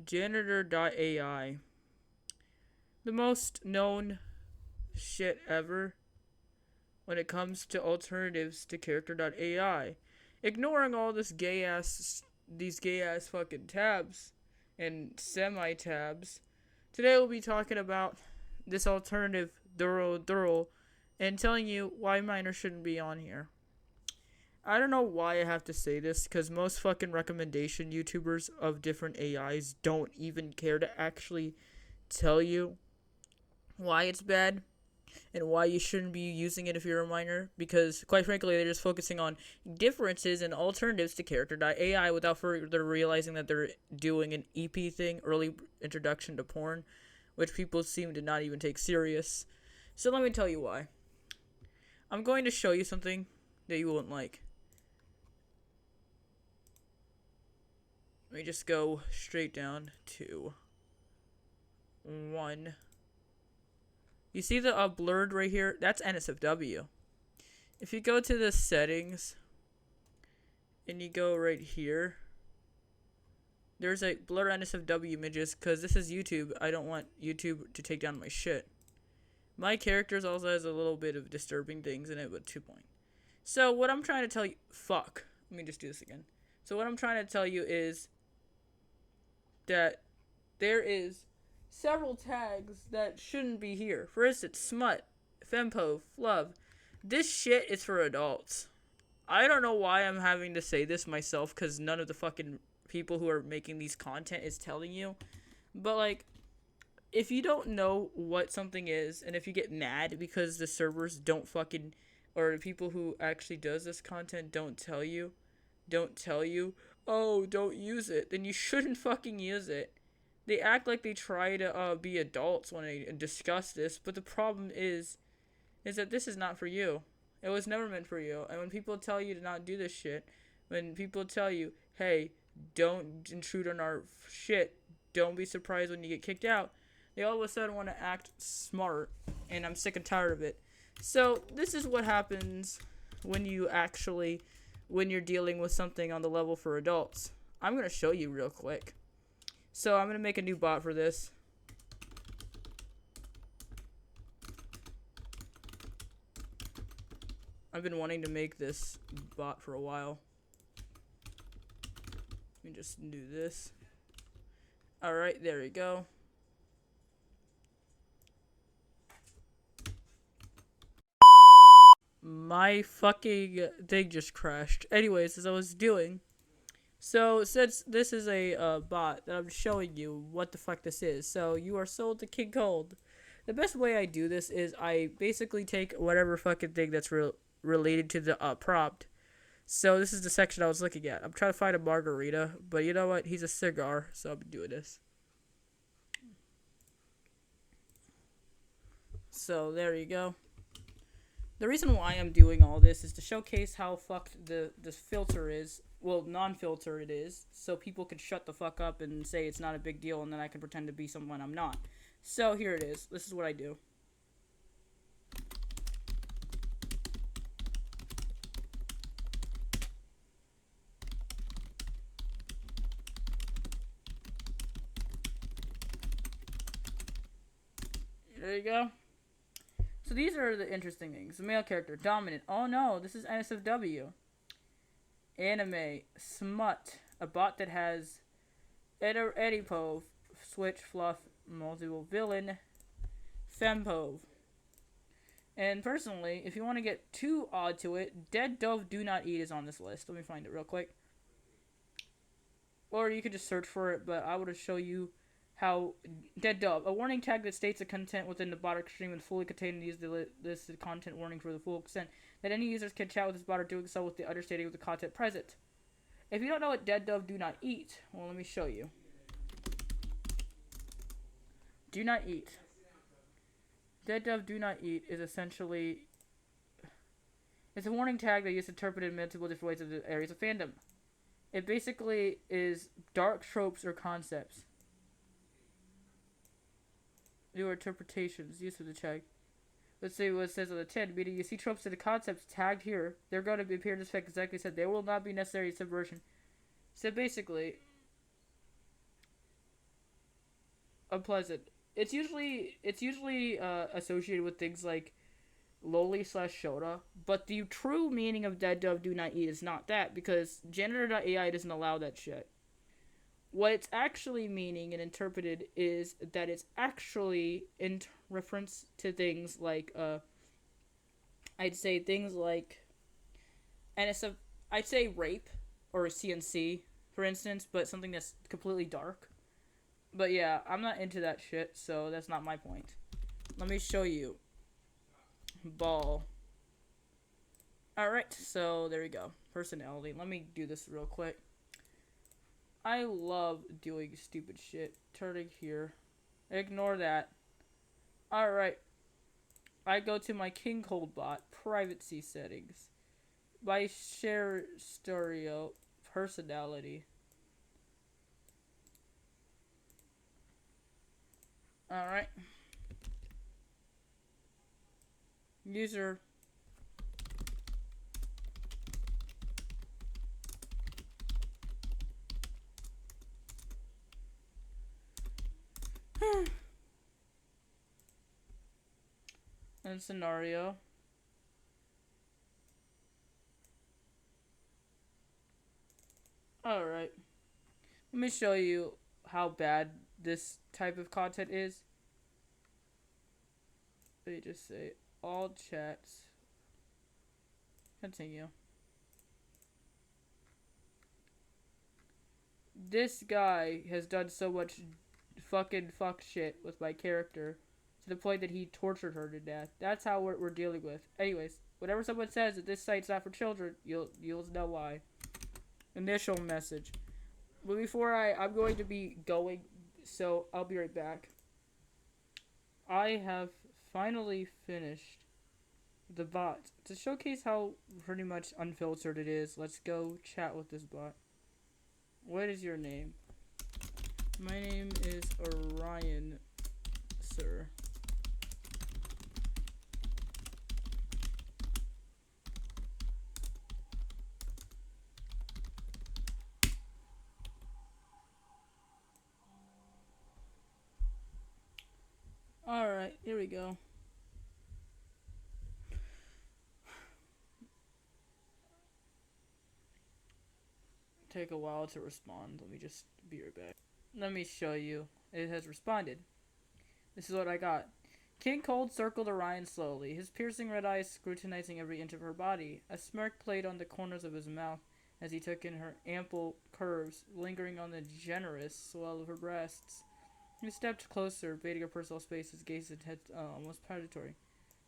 Janitor.ai. The most known shit ever when it comes to alternatives to Character.ai. Ignoring all these gay ass fucking tabs and semi tabs. Today we'll be talking about this alternative Duro and telling you why minors shouldn't be on here. I don't know why I have to say this because most fucking recommendation YouTubers of different AIs don't even care to actually tell you why it's bad and why you shouldn't be using it if you're a minor, because quite frankly they're just focusing on differences and alternatives to Character.ai without further realizing that they're doing an EP thing, early introduction to porn, which people seem to not even take serious. So let me tell you why. I'm going to show you something that you won't like. Let me just go straight down to 1. You see the blurred right here? That's NSFW. If you go to the settings and you go right here, there's a blur NSFW images because this is YouTube. I don't want YouTube to take down my shit. My characters also has a little bit of disturbing things in it, but 2 point. So what I'm trying to tell you, fuck. Let me just do this again. So what I'm trying to tell you is that there is several tags that shouldn't be here. For instance, smut, fempo, flub. This shit is for adults. I don't know why I'm having to say this myself because none of the fucking people who are making these content is telling you. But like, if you don't know what something is, and if you get mad because the servers don't fucking, or the people who actually does this content don't tell you, oh, don't use it, then you shouldn't fucking use it. They act like they try to be adults when they discuss this, but the problem is that this is not for you. It was never meant for you. And when people tell you to not do this shit, when people tell you, hey, don't intrude on our shit, don't be surprised when you get kicked out, they all of a sudden want to act smart, and I'm sick and tired of it. So this is what happens when you're dealing with something on the level for adults. I'm going to show you real quick. So I'm going to make a new bot for this. I've been wanting to make this bot for a while. Let me just do this. Alright, there we go. My fucking thing just crashed. Anyways, as I was doing, so since this is a bot that I'm showing you what the fuck this is, so you are sold to King Cold. The best way I do this is I basically take whatever fucking thing that's related to the prompt. So this is the section I was looking at. I'm trying to find a margarita, but you know what? He's a cigar, so I'm doing this. So there you go. The reason why I'm doing all this is to showcase how fucked this filter is. Well, non-filter it is, so people can shut the fuck up and say it's not a big deal, and then I can pretend to be someone I'm not. So here it is. This is what I do. There you go. So these are the interesting things. The male character, dominant. Oh no, this is NSFW. Anime, smut, a bot that has Edipove, switch, fluff, multiple villain, fempove. And personally, if you want to get too odd to it, dead dove do not eat is on this list. Let me find it real quick. Or you could just search for it, but I would show you how dead dove, a warning tag that states the content within the bot stream and fully contained use this content warning for the full extent that any users can chat with this bot or doing so with the understanding of the content present. If you don't know what dead dove do not eat, well, let me show you. Do not eat. Dead dove do not eat is essentially, it's a warning tag that is interpreted in multiple different ways of the areas of fandom. It basically is dark tropes or concepts. New interpretations, use of the tag. Let's see what it says on the 10. Meaning you see tropes and the concepts tagged here. They're going to appear in this effect exactly said. They will not be necessary subversion. So basically, unpleasant. It's usually associated with things like loli slash shota, but the true meaning of dead dove do not eat is not that, because janitor.ai doesn't allow that shit. What it's actually meaning and interpreted is that it's actually in reference to things like I'd say things like, and it's a I'd say rape or a CNC, for instance, but something that's completely dark. But yeah, I'm not into that shit, so that's not my point. Let me show you. Ball. Alright, so there we go. Personality. Let me do this real quick. I love doing stupid shit. Turning here. Ignore that. Alright. I go to my King Cold bot. Privacy settings. My share stereo. Personality. Alright. User. And scenario. Alright. Let me show you how bad this type of content is. Let me just say all chats. Continue. This guy has done so much fucking fuck shit with my character to the point that he tortured her to death. That's how we're dealing with. Anyways, whenever someone says that this site's not for children, you'll know why. Initial message. But before I'm going to be going, so I'll be right back. I have finally finished the bot. To showcase how pretty much unfiltered it is, let's go chat with this bot. What is your name? My name is Orion, sir. Alright, here we go. Take a while to respond. Let me just be right back. Let me show you. It has responded. This is what I got. King Cold circled Orion slowly, his piercing red eyes scrutinizing every inch of her body. A smirk played on the corners of his mouth as he took in her ample curves, lingering on the generous swell of her breasts. He stepped closer, baiting her personal space, his gaze had almost predatory.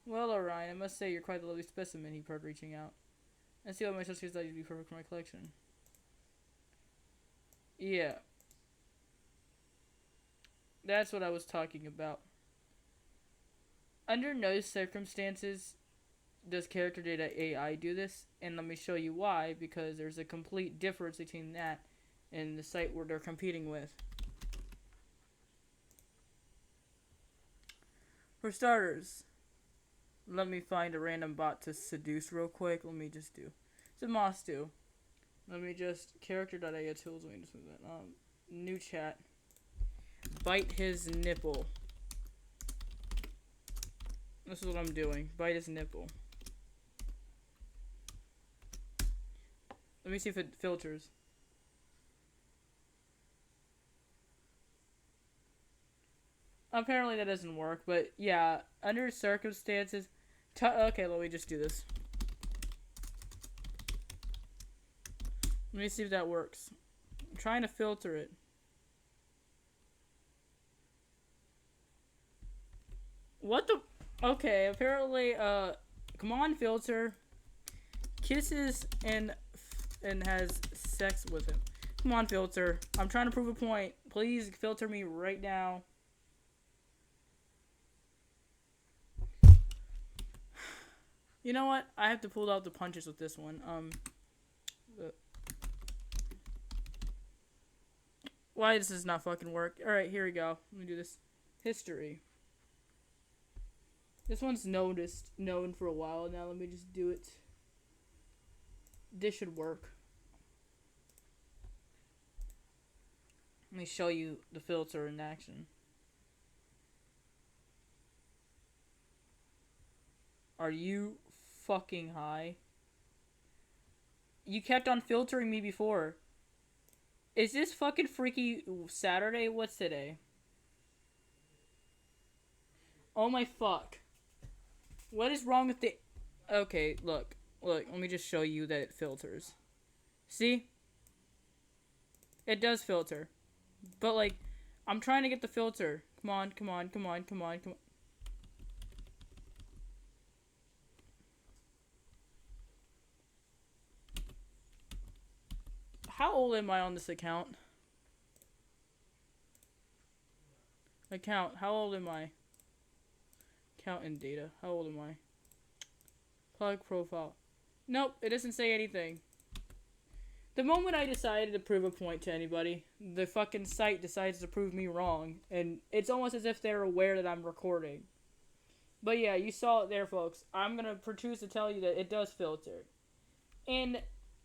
Well, Orion, I must say you're quite a lovely specimen, he purred, reaching out. I see what my sisters thought you'd be perfect for my collection. Yeah. That's what I was talking about. Under no circumstances does character data AI do this, and let me show you why, because there's a complete difference between that and the site where they're competing with. For starters, let me find a random bot to seduce real quick. Let me just do. It's a Moss do. Let me just character.ai tools. Let me just move that. New chat. Bite his nipple. This is what I'm doing. Bite his nipple. Let me see if it filters. Apparently that doesn't work, but yeah, under circumstances. Okay, let me just do this. Let me see if that works. I'm trying to filter it. What the? Okay, apparently, come on, filter. Kisses and has sex with him. Come on, filter. I'm trying to prove a point. Please filter me right now. You know what? I have to pull out the punches with this one. Why does this not fucking work? Alright, here we go. Let me do this. History. This one's known for a while now. Let me just do it. This should work. Let me show you the filter in action. Are you fucking high? You kept on filtering me before. Is this fucking freaky Saturday? What's today? Oh my fuck. What is wrong with the... Okay, look. Look, let me just show you that it filters. See? It does filter. But, like, I'm trying to get the filter. Come on, come on, come on, come on, come on. How old am I on this account? How old am I? Account and data. How old am I? Plug profile. Nope, it doesn't say anything. The moment I decided to prove a point to anybody, the fucking site decides to prove me wrong. And it's almost as if they're aware that I'm recording. But yeah, you saw it there, folks. I'm gonna choose to tell you that it does filter. And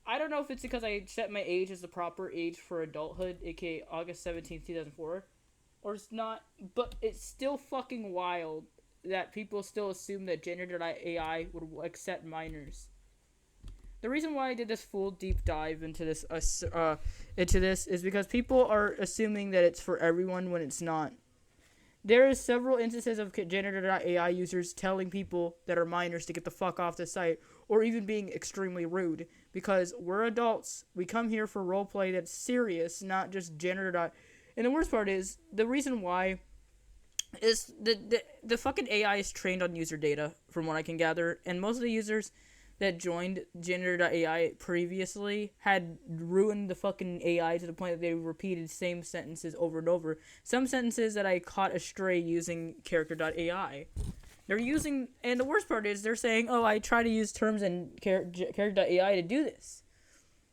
I don't know if it's because I set my age as the proper age for adulthood, aka August 17th, 2004, or it's not, but it's still fucking wild that people still assume that gender.ai would accept minors. The reason why I did this full deep dive into this is because people are assuming that it's for everyone when it's not. There is several instances of gender.ai users telling people that are minors to get the fuck off the site, or even being extremely rude, because we're adults. We come here for roleplay that's serious, not just gender. And the worst part is, the reason why is the fucking AI is trained on user data, from what I can gather, and most of the users that joined gender.ai previously had ruined the fucking AI to the point that they repeated same sentences over and over. Some sentences that I caught astray using character.ai. They're using, and the worst part is they're saying, oh, I try to use terms in character.ai to do this.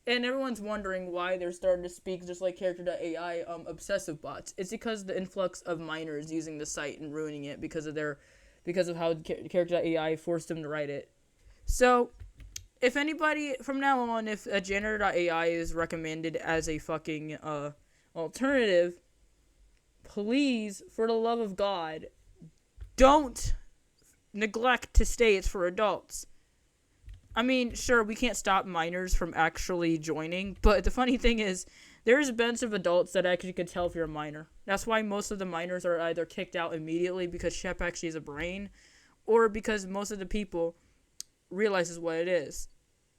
And everyone's wondering why they're starting to speak just like character.ai obsessive bots. It's because the influx of minors using the site and ruining it because of how character.ai forced them to write it. So, if anybody, from now on, if a gender.ai is recommended as a fucking alternative, please, for the love of God, don't neglect to say it's for adults. I mean, sure, we can't stop minors from actually joining, but the funny thing is, there's a bunch of adults that actually could tell if you're a minor. That's why most of the minors are either kicked out immediately because Shep actually has a brain, or because most of the people realizes what it is.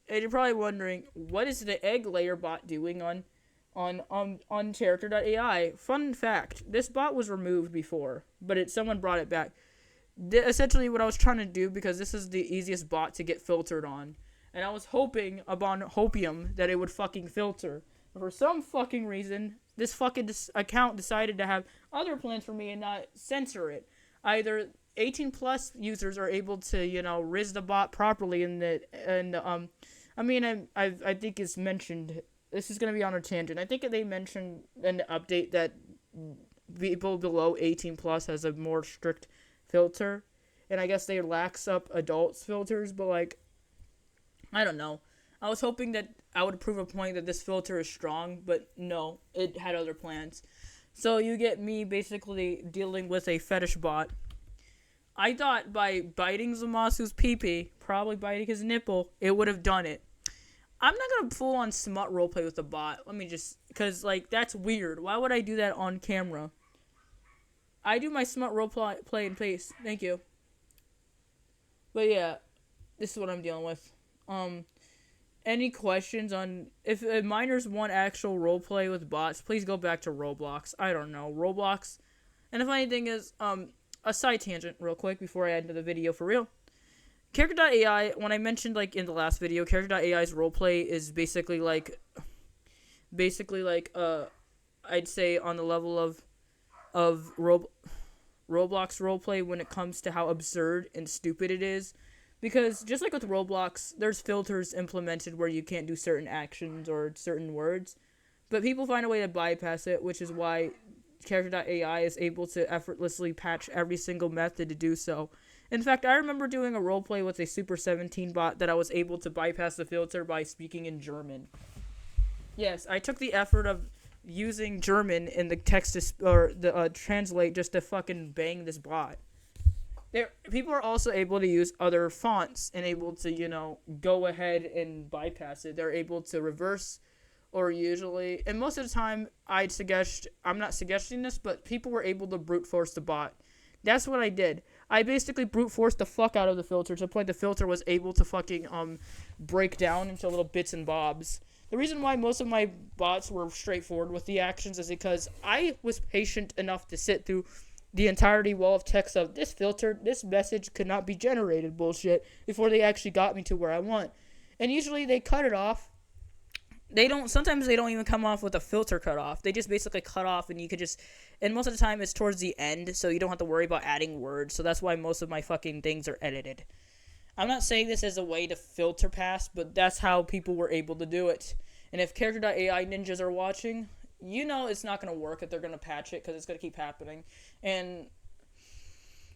And you're probably wondering, what is the egg layer bot doing on character.ai? Fun fact, this bot was removed before, but someone brought it back. Essentially what I was trying to do, because this is the easiest bot to get filtered on, and I was hoping upon hopium that it would fucking filter. But for some fucking reason, this fucking account decided to have other plans for me and not censor it. Either 18 plus users are able to, riz the bot properly I think it's mentioned, this is going to be on a tangent. I think they mentioned in the update that people below 18 plus has a more strict filter, and I guess they lax up adults filters, but I don't know. I was hoping that I would prove a point that this filter is strong, but no, it had other plans. So you get me basically dealing with a fetish bot. I thought by biting Zamasu's pee-pee, probably biting his nipple, it would have done it. I'm not gonna full on smut roleplay with the bot. Let me just, cause that's weird. Why would I do that on camera? I do my smut roleplay in face. Thank you. But yeah, this is what I'm dealing with. Any questions on if minors want actual roleplay with bots? Please go back to Roblox. I don't know, Roblox. And the funny thing is, a side tangent real quick before I end the video for real. Character.ai, when I mentioned in the last video, Character.ai's roleplay is basically I'd say on the level of Roblox roleplay when it comes to how absurd and stupid it is. Because just like with Roblox, there's filters implemented where you can't do certain actions or certain words. But people find a way to bypass it, which is why Character.ai is able to effortlessly patch every single method to do so. In fact, I remember doing a roleplay with a Super 17 bot that I was able to bypass the filter by speaking in German. Yes, I took the effort of using German in the text or the translate just to fucking bang this bot. People are also able to use other fonts and able to, go ahead and bypass it. They're able to reverse, or usually, and most of the time, I'm not suggesting this, but people were able to brute force the bot. That's what I did. I basically brute forced the fuck out of the filter to the point the filter was able to fucking break down into little bits and bobs. The reason why most of my bots were straightforward with the actions is because I was patient enough to sit through the entirety wall of text of this filter, this message could not be generated bullshit before they actually got me to where I want. And usually they cut it off. Sometimes they don't even come off with a filter cut off. They just basically cut off, and you could just, and most of the time it's towards the end, so you don't have to worry about adding words. So that's why most of my fucking things are edited. I'm not saying this as a way to filter past, but that's how people were able to do it. And if Character.ai ninjas are watching, it's not going to work if they're going to patch it, because it's going to keep happening. And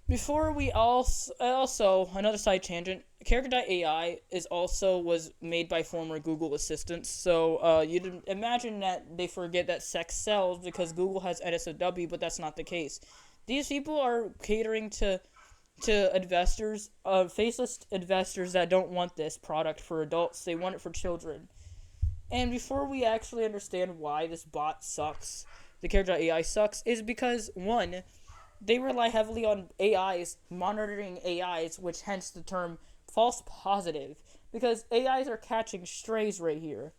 before we also another side tangent, Character.ai was made by former Google assistants. So you'd imagine that they forget that sex sells because Google has NSFW, but that's not the case. These people are catering to investors, faceless investors that don't want this product for adults. They want it for children. And before we actually understand why this bot sucks, the Character.ai sucks, is because, one, they rely heavily on AIs, monitoring AIs, which hence the term false positive, because AIs are catching strays right here.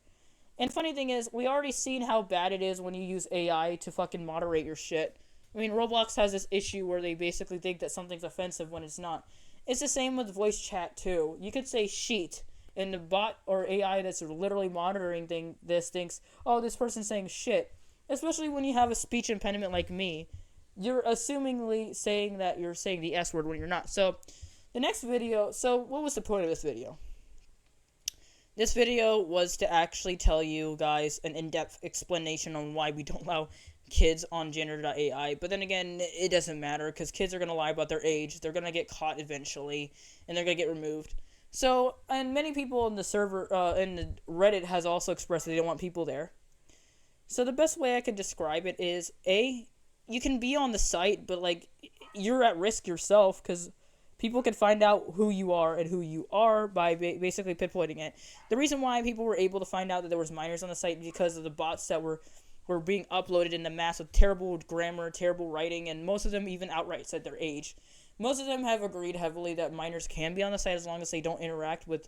And funny thing is, we already seen how bad it is when you use AI to fucking moderate your shit. I mean, Roblox has this issue where they basically think that something's offensive when it's not. It's the same with voice chat, too. You could say sheet, and the bot or AI that's literally monitoring this thinks, oh, this person's saying shit. Especially when you have a speech impediment like me. You're assumingly saying that you're saying the S word when you're not. So, the next video, what was the point of this video? This video was to actually tell you guys an in-depth explanation on why we don't allow kids on Gender.ai. But then again, it doesn't matter, because kids are going to lie about their age. They're going to get caught eventually, and they're going to get removed. So, and many people in the server, in the Reddit has also expressed that they don't want people there. So the best way I could describe it is, you can be on the site, but, you're at risk yourself, because people can find out who you are and who you are by basically pinpointing it. The reason why people were able to find out that there was minors on the site because of the bots that were being uploaded in the mass with terrible grammar, terrible writing, and most of them even outright said their age. Most of them have agreed heavily that minors can be on the site as long as they don't interact with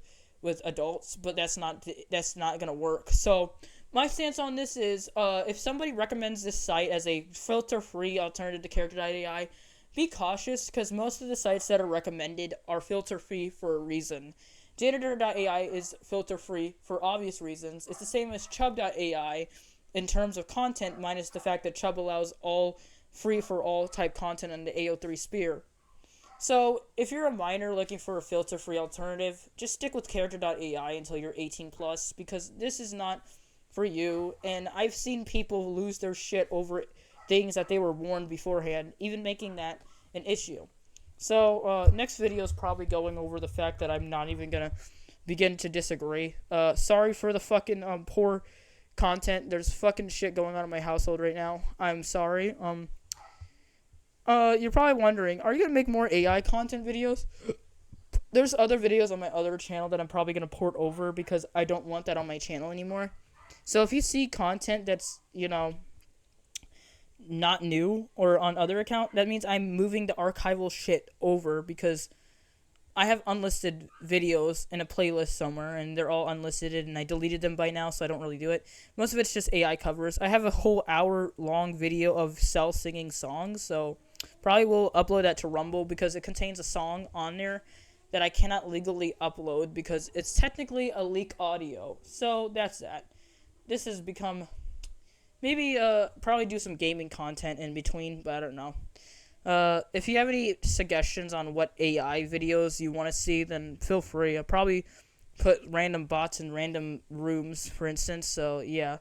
adults, but that's not going to work. So my stance on this is, if somebody recommends this site as a filter-free alternative to Character.ai, be cautious, because most of the sites that are recommended are filter-free for a reason. Janitor.ai is filter-free for obvious reasons. It's the same as Chub.ai in terms of content, minus the fact that Chub allows all free-for-all type content on the AO3 sphere. So, if you're a minor looking for a filter-free alternative, just stick with Character.ai until you're 18+, because this is not for you, and I've seen people lose their shit over things that they were warned beforehand, even making that an issue. So, next video is probably going over the fact that I'm not even gonna begin to disagree. Sorry for the fucking poor content. There's fucking shit going on in my household right now. I'm sorry. You're probably wondering, are you gonna make more AI content videos? There's other videos on my other channel that I'm probably gonna port over because I don't want that on my channel anymore. So if you see content that's, not new or on other account, that means I'm moving the archival shit over because I have unlisted videos in a playlist somewhere, and they're all unlisted, and I deleted them by now, so I don't really do it. Most of it's just AI covers. I have a whole hour-long video of Cell singing songs, so probably will upload that to Rumble because it contains a song on there that I cannot legally upload because it's technically a leak audio. So that's that. This has become... Maybe probably do some gaming content in between, but I don't know. If you have any suggestions on what AI videos you want to see, then feel free. I'll probably put random bots in random rooms, for instance. So, yeah.